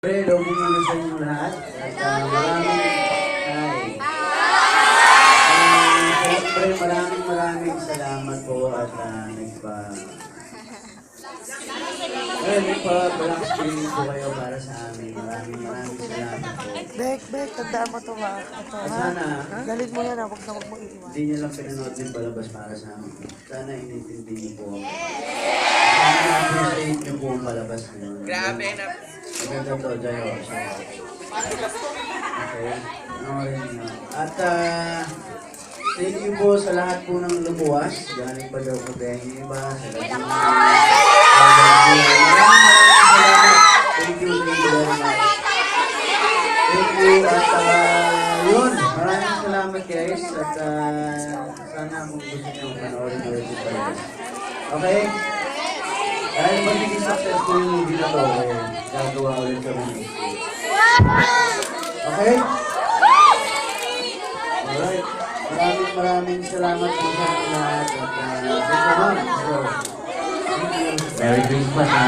Hello po muna sa inyo lahat. At maraming salamat po at nagpa-black screen po kayo para sa amin. Maraming salamat po. Bek, tandaan mo ito ha. Ito, At ha? sana, Galit mo yan ha, huwag na huwag mo iiwan. hindi nyo lang pinanood yung palabas para sa amin. Sana inintindi niyo po ako. Sana appreciate niyo po ang palabas ngayon. Grabe na. Maganda to, Jayo. Okay. At thank you po sa lahat po ng lumuwas. Galing pa daw po tayo yung iba. Thank you very much. Thank you. At yun, maraming salamat guys. At sana kung gusto nyo panoorin ulit yung palabas. Okay? Dahil magiging successful yung movie na to, gagawa ulit kami. Okay? Alright. Maraming salamat po sa lahat. At Merry Christmas.